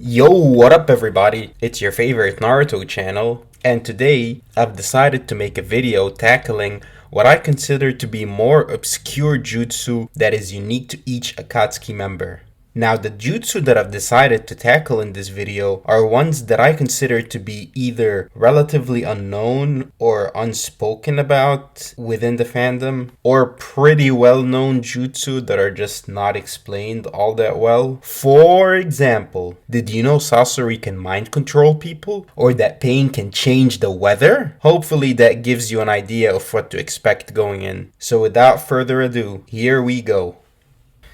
Yo, what up everybody? It's your favorite Naruto channel, and today I've decided to make a video tackling what I consider to be more obscure jutsu that is unique to each Akatsuki member. Now, the jutsu that I've decided to tackle in this video are ones that I consider to be either relatively unknown or unspoken about within the fandom, or pretty well-known jutsu that are just not explained all that well. For example, did you know Sasori can mind control people? Or that pain can change the weather? Hopefully that gives you an idea of what to expect going in. So without further ado, here we go.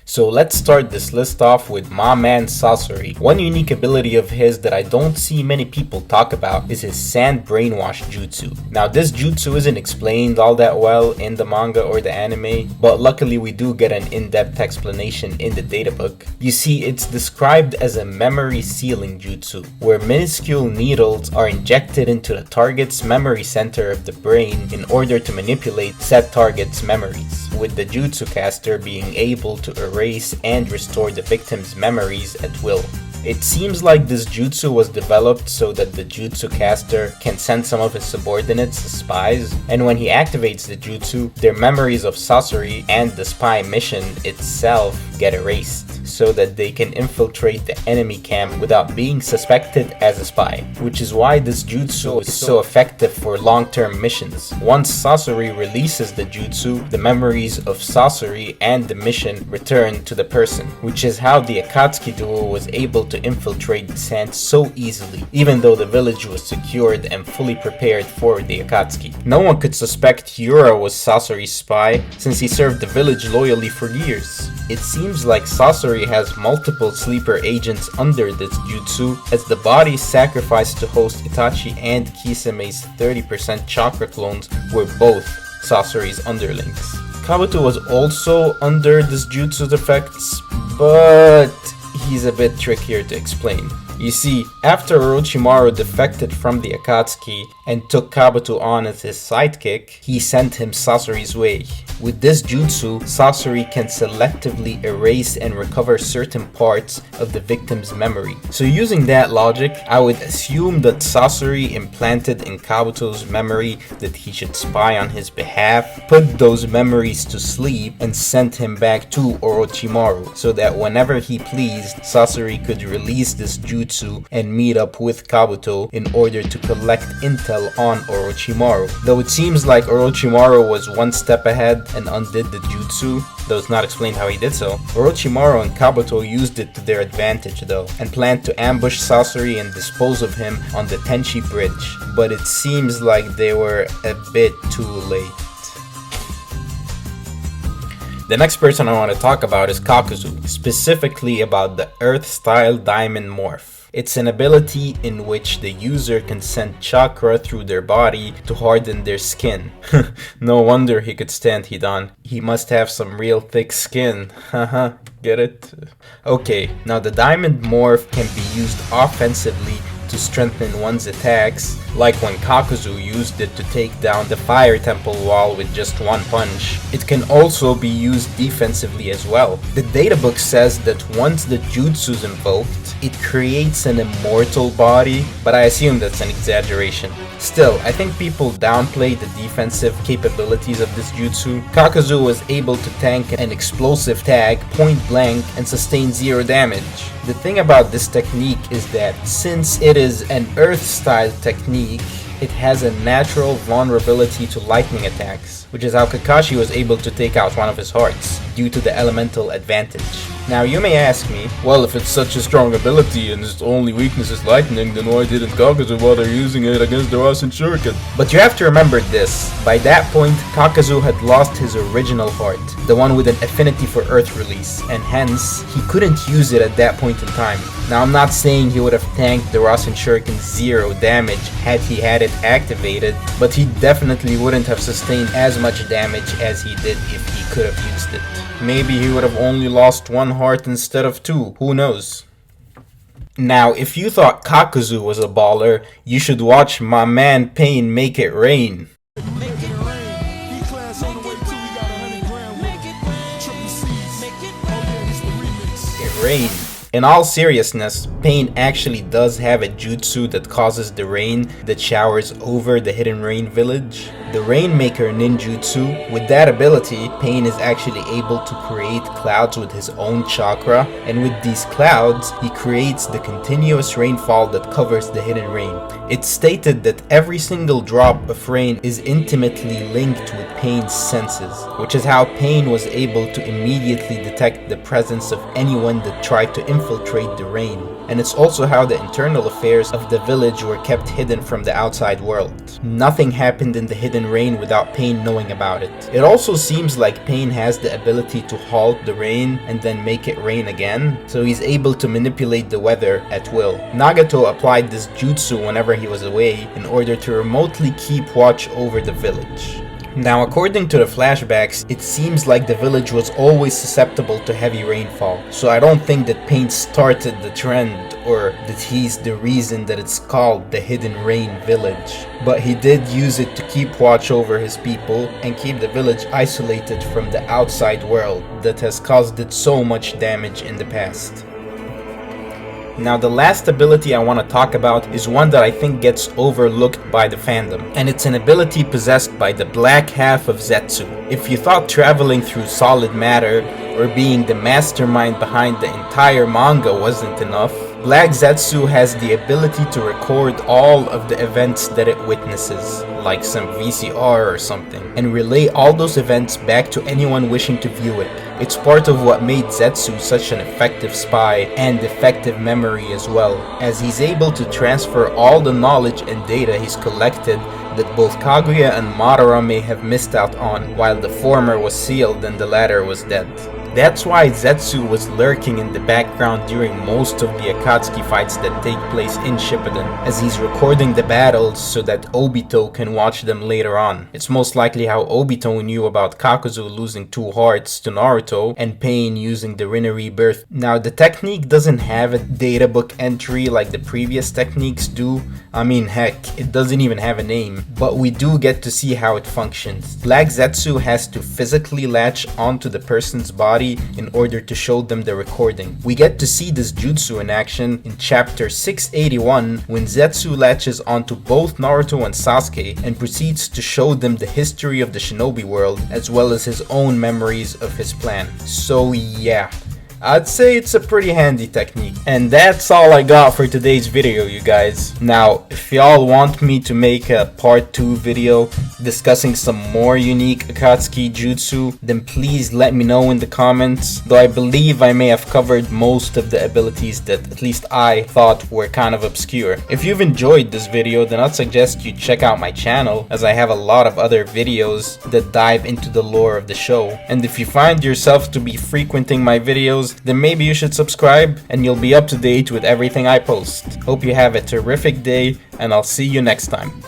So let's start this list off with my man Sasori. One unique ability of his that I don't see many people talk about is his sand brainwashed jutsu. Now this jutsu isn't explained all that well in the manga or the anime, but luckily we do get an in-depth explanation in the databook. You see, it's described as a memory sealing jutsu, where minuscule needles are injected into the target's memory center of the brain in order to manipulate said target's memories, with the jutsu caster being able to erase and restore the victim's memories at will. It seems like this jutsu was developed so that the jutsu caster can send some of his subordinates as spies, and when he activates the jutsu, their memories of Sasori and the spy mission itself get erased, so that they can infiltrate the enemy camp without being suspected as a spy, which is why this jutsu is so effective for long-term missions. Once Sasori releases the jutsu, the memories of Sasori and the mission return to the person, which is how the Akatsuki duo was able to infiltrate the sand so easily, even though the village was secured and fully prepared for the Akatsuki. No one could suspect Yura was Sasori's spy, since he served the village loyally for years. It seems like Sasori has multiple sleeper agents under this jutsu, as the bodies sacrificed to host Itachi and Kiseme's 30% chakra clones were both Sasori's underlings. Kabuto was also under this jutsu's effects, but he's a bit trickier to explain. You see, after Orochimaru defected from the Akatsuki and took Kabuto on as his sidekick, he sent him Sasori's way. With this jutsu, Sasori can selectively erase and recover certain parts of the victim's memory. So using that logic, I would assume that Sasori implanted in Kabuto's memory that he should spy on his behalf, put those memories to sleep, and sent him back to Orochimaru, so that whenever he pleased, Sasori could release this jutsu and meet up with Kabuto in order to collect intel on Orochimaru. Though it seems like Orochimaru was one step ahead and undid the jutsu, though it's not explained how he did so. Orochimaru and Kabuto used it to their advantage though, and planned to ambush Sasori and dispose of him on the Tenchi Bridge, but it seems like they were a bit too late. The next person I want to talk about is Kakuzu, specifically about the Earth-style Diamond Morph. It's an ability in which the user can send chakra through their body to harden their skin. No wonder he could stand Hidan. He must have some real thick skin. Haha, get it? Okay, now the Diamond Morph can be used offensively to strengthen one's attacks, like when Kakuzu used it to take down the Fire Temple wall with just one punch. It can also be used defensively as well. The databook says that once the jutsu is invoked, it creates an immortal body, but I assume that's an exaggeration. Still, I think people downplay the defensive capabilities of this jutsu. Kakuzu was able to tank an explosive tag point blank and sustain 0 damage. The thing about this technique is that since it is an earth-style technique, it has a natural vulnerability to lightning attacks, which is how Kakashi was able to take out one of his hearts, due to the elemental advantage. Now you may ask me, well, if it's such a strong ability and its only weakness is lightning, then why didn't Kakuzu bother using it against the Rasen Shuriken? But you have to remember this, by that point Kakuzu had lost his original heart, the one with an affinity for earth release, and hence, he couldn't use it at that point in time. Now I'm not saying he would have tanked the Rasen Shuriken 0 damage had he had it activated, but he definitely wouldn't have sustained as much damage as he did if he could have used it. Maybe he would have only lost 1 heart instead of 2, who knows? Now, if you thought Kakuzu was a baller, you should watch my man Pain make it rain. It rained. In all seriousness, Pain actually does have a jutsu that causes the rain that showers over the hidden rain village. The Rainmaker ninjutsu, with that ability, Pain is actually able to create clouds with his own chakra, and with these clouds, he creates the continuous rainfall that covers the hidden rain. It's stated that every single drop of rain is intimately linked with Pain's senses, which is how Pain was able to immediately detect the presence of anyone that tried to infiltrate the rain. And it's also how the internal affairs of the village were kept hidden from the outside world. Nothing happened in the hidden rain without Pain knowing about it. It also seems like Pain has the ability to halt the rain and then make it rain again, so he's able to manipulate the weather at will. Nagato applied this jutsu whenever he was away in order to remotely keep watch over the village. Now, according to the flashbacks, it seems like the village was always susceptible to heavy rainfall, so I don't think that Pain started the trend or that he's the reason that it's called the Hidden Rain Village. But he did use it to keep watch over his people and keep the village isolated from the outside world that has caused it so much damage in the past. Now, the last ability I want to talk about is one that I think gets overlooked by the fandom, and it's an ability possessed by the black half of Zetsu. If you thought traveling through solid matter or being the mastermind behind the entire manga wasn't enough, Black Zetsu has the ability to record all of the events that it witnesses, like some VCR or something, and relay all those events back to anyone wishing to view it. It's part of what made Zetsu such an effective spy and effective memory as well, as he's able to transfer all the knowledge and data he's collected that both Kaguya and Madara may have missed out on, while the former was sealed and the latter was dead. That's why Zetsu was lurking in the background during most of the Akatsuki fights that take place in Shippuden, as he's recording the battles so that Obito can watch them later on. It's most likely how Obito knew about Kakuzu losing 2 hearts to Naruto and Pain using the Rinne Rebirth. Now, the technique doesn't have a databook entry like the previous techniques do. I mean, heck, it doesn't even have a name, but we do get to see how it functions. Black Zetsu has to physically latch onto the person's body in order to show them the recording. We get to see this jutsu in action in chapter 681 when Zetsu latches onto both Naruto and Sasuke and proceeds to show them the history of the shinobi world as well as his own memories of his plan. So yeah, I'd say it's a pretty handy technique. And that's all I got for today's video, you guys. Now, if y'all want me to make a part 2 video discussing some more unique Akatsuki jutsu, then please let me know in the comments, though I believe I may have covered most of the abilities that at least I thought were kind of obscure. If you've enjoyed this video, then I'd suggest you check out my channel, as I have a lot of other videos that dive into the lore of the show. And if you find yourself to be frequenting my videos, then maybe you should subscribe and you'll be up to date with everything I post. Hope you have a terrific day, and I'll see you next time.